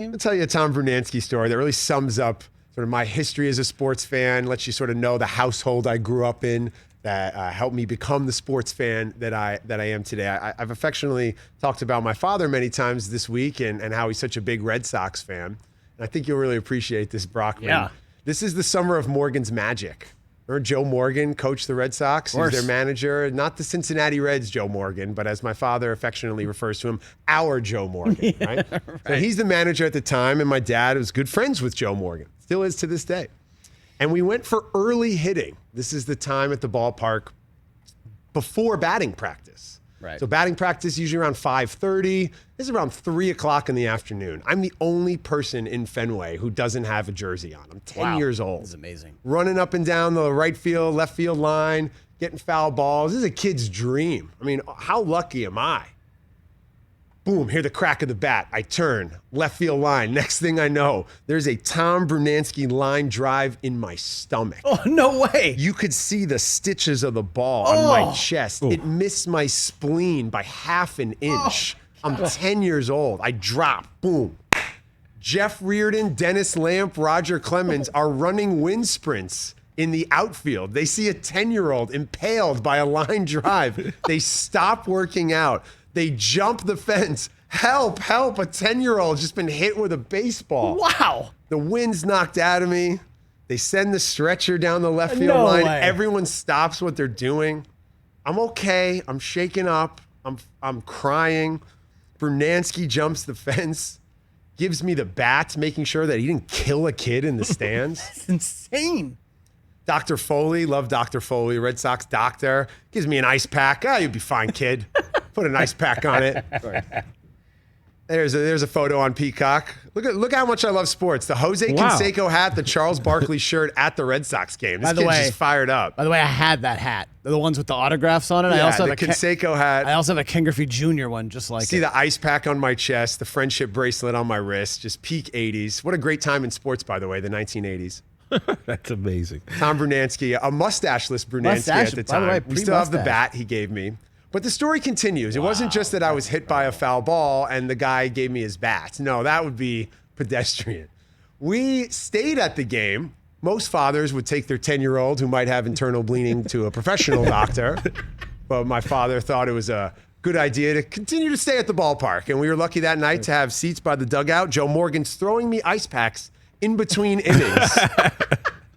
I'll tell you a Tom Brunansky story that really sums up sort of my history as a sports fan, lets you sort of know the household I grew up in that helped me become the sports fan that I am today. I've affectionately talked about my father many times this week and how he's such a big Red Sox fan. And I think you'll really appreciate this, Brockman. Yeah. This is the summer of Morgan's magic. Remember Joe Morgan coached the Red Sox? He was their manager. Not the Cincinnati Reds Joe Morgan, but as my father affectionately refers to him, our Joe Morgan, right? So he's the manager at the time, and my dad was good friends with Joe Morgan. Still is to this day. And we went for early hitting. This is the time at the ballpark before batting practice. Right. So batting practice usually around 5:30. This is around 3 o'clock in the afternoon. I'm the only person in Fenway who doesn't have a jersey on. I'm 10 years old. This is amazing. Running up and down the right field, left field line, getting foul balls. This is a kid's dream. I mean, how lucky am I? Boom, hear the crack of the bat. I turn, left field line. Next thing I know, there's a Tom Brunansky line drive in my stomach. Oh, no way. You could see the stitches of the ball on my chest. It missed my spleen by half an inch. I'm 10 years old. I drop, boom. Jeff Reardon, Dennis Lamp, Roger Clemens are running wind sprints in the outfield. They see a 10-year-old impaled by a line drive. They stop working out. They jump the fence. Help, help, a 10-year-old just been hit with a baseball. Wow. The wind's knocked out of me. They send the stretcher down the left field line. Way. Everyone stops what they're doing. I'm okay. I'm shaken up. I'm crying. Brunansky jumps the fence, gives me the bat, making sure that he didn't kill a kid in the stands. That's insane. Dr. Foley, love Dr. Foley, Red Sox doctor, gives me an ice pack. Oh, you'll be fine, kid. Put an ice pack on it. There's a photo on Peacock. Look how much I love sports. The Jose Canseco hat, the Charles Barkley shirt at the Red Sox game. This kid's just fired up. By the way, I had that hat. The ones with the autographs on it. Yeah, I also the have Canseco hat. I also have a Ken Griffey Jr. one, just like See the ice pack on my chest, the friendship bracelet on my wrist, just peak 80s. What a great time in sports, by the way, the 1980s. That's amazing. Tom Brunansky, a mustacheless Brunansky at the time. By the way, we still have the bat he gave me. But the story continues. It wasn't just that I was hit by a foul ball and the guy gave me his bat. No, that would be pedestrian. We stayed at the game. Most fathers would take their 10-year-old who might have internal bleeding to a professional doctor. But my father thought it was a good idea to continue to stay at the ballpark. And we were lucky that night to have seats by the dugout. Joe Morgan's throwing me ice packs in between innings.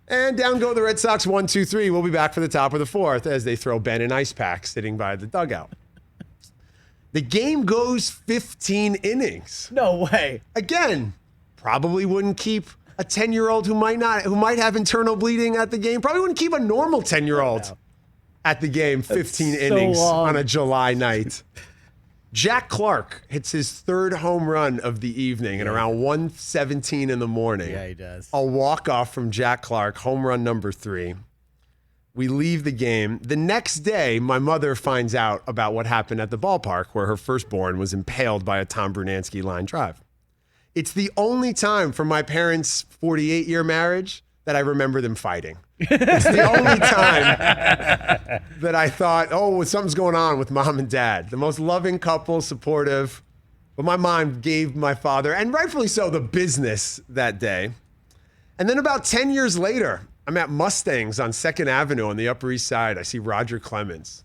And down go the Red Sox 1-2-3. We'll be back for the top of the fourth as they throw Ben an ice pack sitting by the dugout. The game goes 15 innings. No way. Again, probably wouldn't keep a 10-year-old who might have internal bleeding at the game. Probably wouldn't keep a normal 10-year-old at the game 15 innings on a July night. Jack Clark hits his third home run of the evening at around 1:17 in the morning. Yeah, he does. A walk-off from Jack Clark, home run number 3. We leave the game. The next day, my mother finds out about what happened at the ballpark where her firstborn was impaled by a Tom Brunansky line drive. It's the only time from my parents' 48-year marriage that I remember them fighting. It's the only time that I thought, oh, something's going on with mom and dad. The most loving couple, supportive. But my mom gave my father, and rightfully so, the business that day. And then about 10 years later, I'm at Mustang's on 2nd Avenue on the Upper East Side. I see Roger Clemens.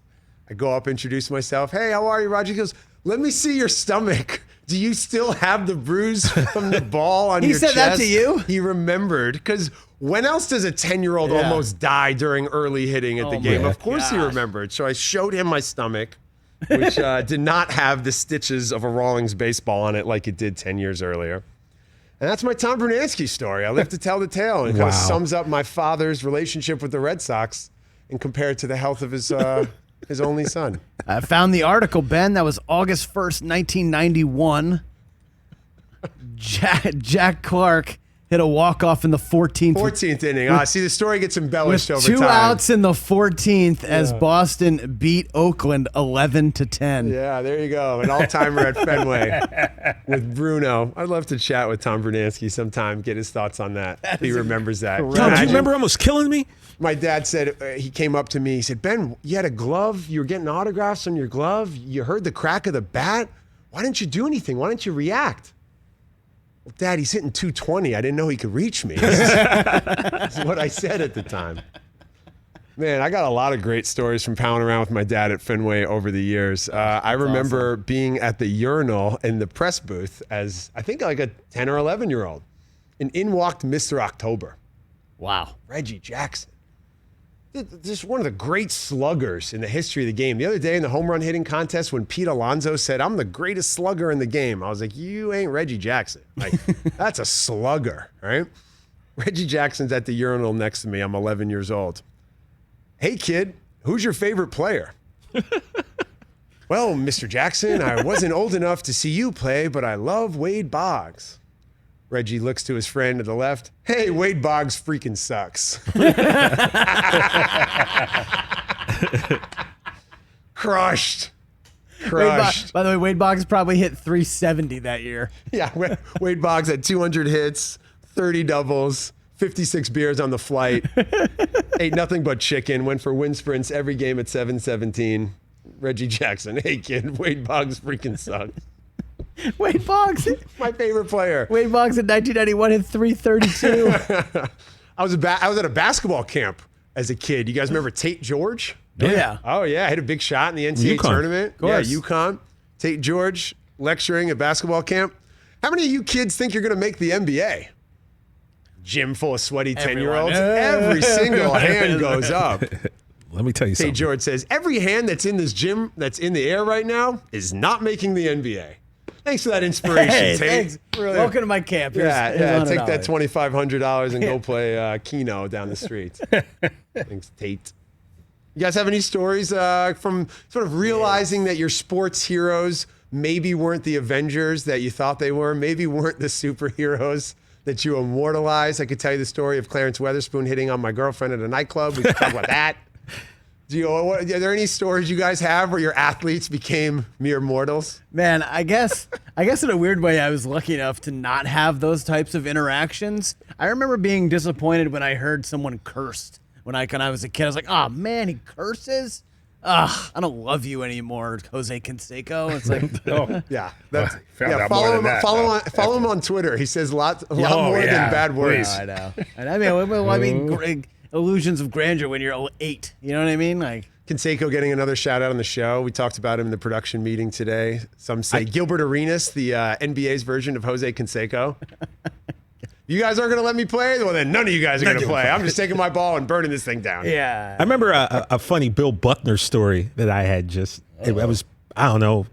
I go up, introduce myself. Hey, how are you, Roger? He goes, let me see your stomach. Do you still have the bruise from the ball on your chest? He said that to you? He rememmed, because when else does a 10-year-old almost die during early hitting at the game? Of course he remembered. So I showed him my stomach, which did not have the stitches of a Rawlings baseball on it like it did 10 years earlier. And that's my Tom Brunansky story. I live to tell the tale, and it kind of sums up my father's relationship with the Red Sox and compared to the health of his only son. I found the article, Ben. That was August 1st, 1991. Jack Clark hit a walk-off in the 14th inning. See, the story gets embellished over time. 2 outs in the 14th as Boston beat Oakland 11-10. Yeah, there you go. An all-timer at Fenway with Bruno. I'd love to chat with Tom Brunansky sometime, get his thoughts on that. If he remembers that. Tom, do you remember almost killing me? My dad said, he came up to me, he said, Ben, you had a glove, you were getting autographs on your glove, you heard the crack of the bat. Why didn't you do anything? Why didn't you react? Well, Dad, he's hitting 220. I didn't know he could reach me. That's what I said at the time. Man, I got a lot of great stories from pounding around with my dad at Fenway over the years. I remember being at the urinal in the press booth as, I think, like a 10 or 11-year-old. And in walked Mr. October. Wow. Reggie Jackson. Just one of the great sluggers in the history of the game. The other day in the home run hitting contest when Pete Alonso said, I'm the greatest slugger in the game, I was like, you ain't Reggie Jackson. Like, that's a slugger, right? Reggie Jackson's at the urinal next to me. I'm 11 years old. Hey, kid, who's your favorite player? Well, Mr. Jackson, I wasn't old enough to see you play, but I love Wade Boggs. Reggie looks to his friend to the left. Hey, Wade Boggs freaking sucks. Crushed. By the way, Wade Boggs probably hit 370 that year. Yeah, Wade Boggs had 200 hits, 30 doubles, 56 beers on the flight, ate nothing but chicken, went for wind sprints every game at 717. Reggie Jackson, hey kid, Wade Boggs freaking sucks. Wade Boggs. My favorite player. Wade Boggs in 1991 hit 332. I was at a basketball camp as a kid. You guys remember Tate George? Yeah. Oh, yeah. I hit a big shot in the NCAA tournament. Of course. Yeah, UConn. Tate George lecturing at basketball camp. How many of you kids think you're going to make the NBA? Gym full of sweaty 10-year-olds. Every single hand goes up. Let me tell you something. Tate George says, every hand that's in this gym that's in the air right now is not making the NBA. Thanks for that inspiration, Tate. Thanks. Really. Welcome to my camp. Take that $2,500 and go play Keno down the street. Thanks, Tate. You guys have any stories from sort of realizing that your sports heroes maybe weren't the Avengers that you thought they were, maybe weren't the superheroes that you immortalized? I could tell you the story of Clarence Weatherspoon hitting on my girlfriend at a nightclub. We could talk about that. Are there any stories you guys have where your athletes became mere mortals? Man, I guess in a weird way, I was lucky enough to not have those types of interactions. I remember being disappointed when I heard someone cursed when I was a kid. I was like, oh man, he curses? I don't love you anymore, Jose Canseco. It's like, yeah. Follow him on Twitter. He says a lot more than bad words. I know. And I mean, illusions of grandeur when you're 8. You know what I mean? Like Canseco getting another shout out on the show. We talked about him in the production meeting today. Some say Gilbert Arenas, the NBA's version of Jose Canseco. You guys aren't going to let me play? Well, then none of you guys are going to play. I'm just taking my ball and burning this thing down. Yeah. I remember a funny Bill Buckner story that I had it was, I don't know,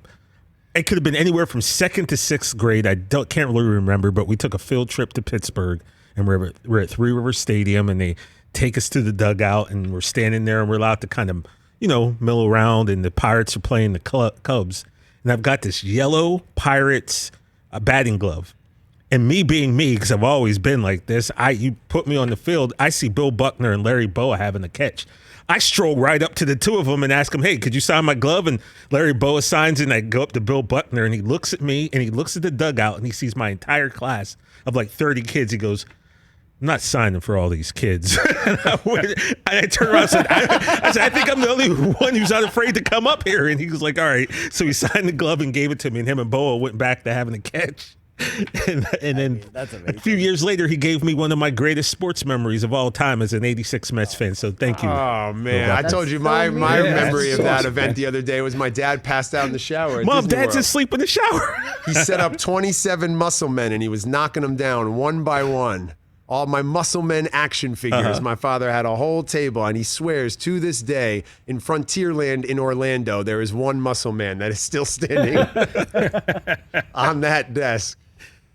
it could have been anywhere from 2nd to 6th grade. Can't really remember, but we took a field trip to Pittsburgh, and we're at Three River Stadium, and they take us to the dugout, and we're standing there, and we're allowed to kind of, mill around, and the Pirates are playing the Cubs. And I've got this yellow Pirates batting glove. And me being me, because I've always been like this, you put me on the field, I see Bill Buckner and Larry Boa having a catch. I stroll right up to the two of them and ask them, hey, could you sign my glove? And Larry Boa signs it, and I go up to Bill Buckner, and he looks at me, and he looks at the dugout, and he sees my entire class of like 30 kids. He goes, I'm not signing for all these kids. And I turned around and said, I think I'm the only one who's not afraid to come up here. And he was like, all right. So he signed the glove and gave it to me, and him and Boa went back to having a catch. And then that's a few years later, he gave me one of my greatest sports memories of all time as an 86 Mets fan. So thank you. Oh, man. I told you my memory of that event the other day was my dad passed out in the shower. Mom, Dad's asleep in the shower. He set up 27 muscle men, and he was knocking them down one by one. All my muscle men action figures. My father had a whole table, and he swears to this day in Frontierland in Orlando, there is one muscle man that is still standing on that desk,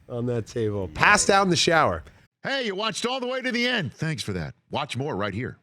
on that table. Passed out in the shower. Hey, you watched all the way to the end. Thanks for that. Watch more right here.